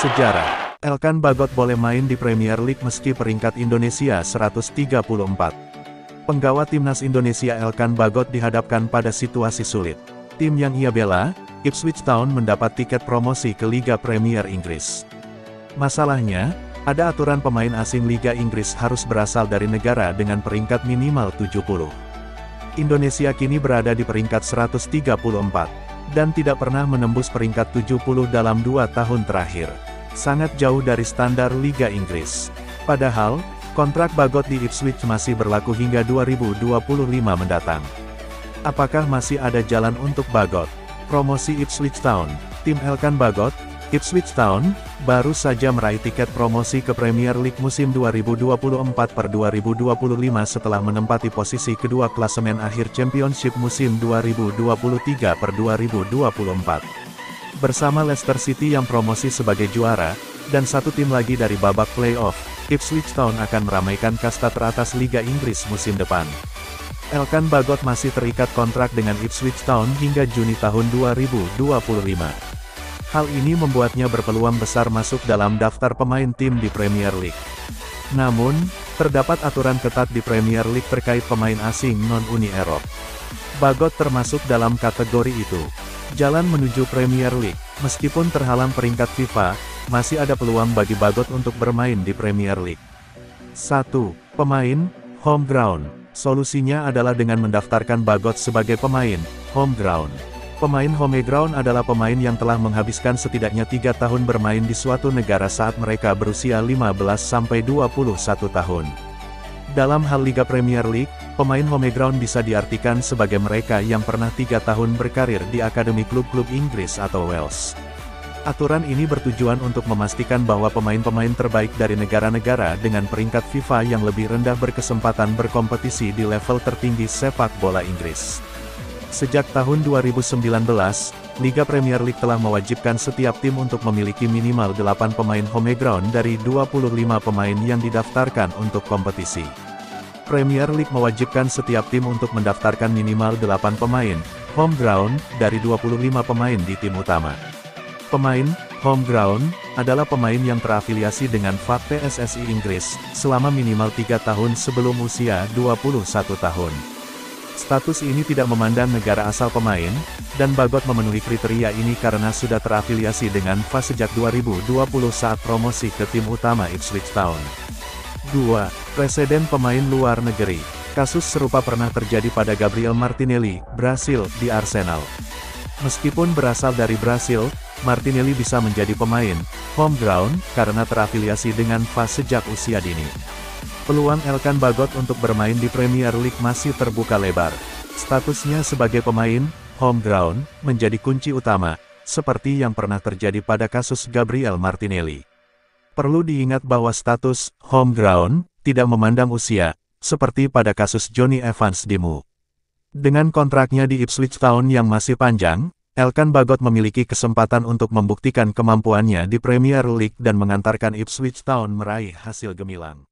Sejarah. Elkan Bagot boleh main di Premier League meski peringkat Indonesia 134. Penggawa timnas Indonesia Elkan Bagot dihadapkan pada situasi sulit. Tim yang ia bela, Ipswich Town, mendapat tiket promosi ke Liga Premier Inggris. Masalahnya, ada aturan pemain asing Liga Inggris harus berasal dari negara dengan peringkat minimal 70. Indonesia kini berada di peringkat 134, dan tidak pernah menembus peringkat 70 dalam 2 tahun terakhir. Sangat jauh dari standar Liga Inggris. Padahal, kontrak Bagot di Ipswich masih berlaku hingga 2025 mendatang. Apakah masih ada jalan untuk Bagot? Promosi Ipswich Town. Tim Elkan Bagot, Ipswich Town, baru saja meraih tiket promosi ke Premier League musim 2024/2025 setelah menempati posisi kedua klasemen akhir Championship musim 2023/2024. Bersama Leicester City yang promosi sebagai juara, dan satu tim lagi dari babak playoff, Ipswich Town akan meramaikan kasta teratas Liga Inggris musim depan. Elkan Bagot masih terikat kontrak dengan Ipswich Town hingga Juni tahun 2025. Hal ini membuatnya berpeluang besar masuk dalam daftar pemain tim di Premier League. Namun, terdapat aturan ketat di Premier League terkait pemain asing non-Uni Eropa. Bagot termasuk dalam kategori itu. Jalan menuju Premier League, meskipun terhalang peringkat FIFA, masih ada peluang bagi Bagot untuk bermain di Premier League. 1. Pemain, home ground. Solusinya adalah dengan mendaftarkan Bagot sebagai pemain, home ground. Pemain home ground adalah pemain yang telah menghabiskan setidaknya 3 tahun bermain di suatu negara saat mereka berusia 15-21 tahun. Dalam hal Liga Premier League, pemain home ground bisa diartikan sebagai mereka yang pernah 3 tahun berkarir di akademi klub-klub Inggris atau Wales. Aturan ini bertujuan untuk memastikan bahwa pemain-pemain terbaik dari negara-negara dengan peringkat FIFA yang lebih rendah berkesempatan berkompetisi di level tertinggi sepak bola Inggris. Sejak tahun 2019, Liga Premier League telah mewajibkan setiap tim untuk memiliki minimal 8 pemain home ground dari 25 pemain yang didaftarkan untuk kompetisi. Premier League mewajibkan setiap tim untuk mendaftarkan minimal 8 pemain home ground dari 25 pemain di tim utama. Pemain home ground adalah pemain yang terafiliasi dengan FA PSSI Inggris selama minimal 3 tahun sebelum usia 21 tahun. Status ini tidak memandang negara asal pemain, dan Bagot memenuhi kriteria ini karena sudah terafiliasi dengan FA sejak 2020 saat promosi ke tim utama Ipswich Town. 2. Presiden pemain luar negeri. Kasus serupa pernah terjadi pada Gabriel Martinelli, Brasil, di Arsenal. Meskipun berasal dari Brasil, Martinelli bisa menjadi pemain home ground karena terafiliasi dengan FA sejak usia dini. Peluang Elkan Bagot untuk bermain di Premier League masih terbuka lebar. Statusnya sebagai pemain home ground menjadi kunci utama, seperti yang pernah terjadi pada kasus Gabriel Martinelli. Perlu diingat bahwa status home ground tidak memandang usia, seperti pada kasus Jonny Evans di MU. Dengan kontraknya di Ipswich Town yang masih panjang, Elkan Bagot memiliki kesempatan untuk membuktikan kemampuannya di Premier League dan mengantarkan Ipswich Town meraih hasil gemilang.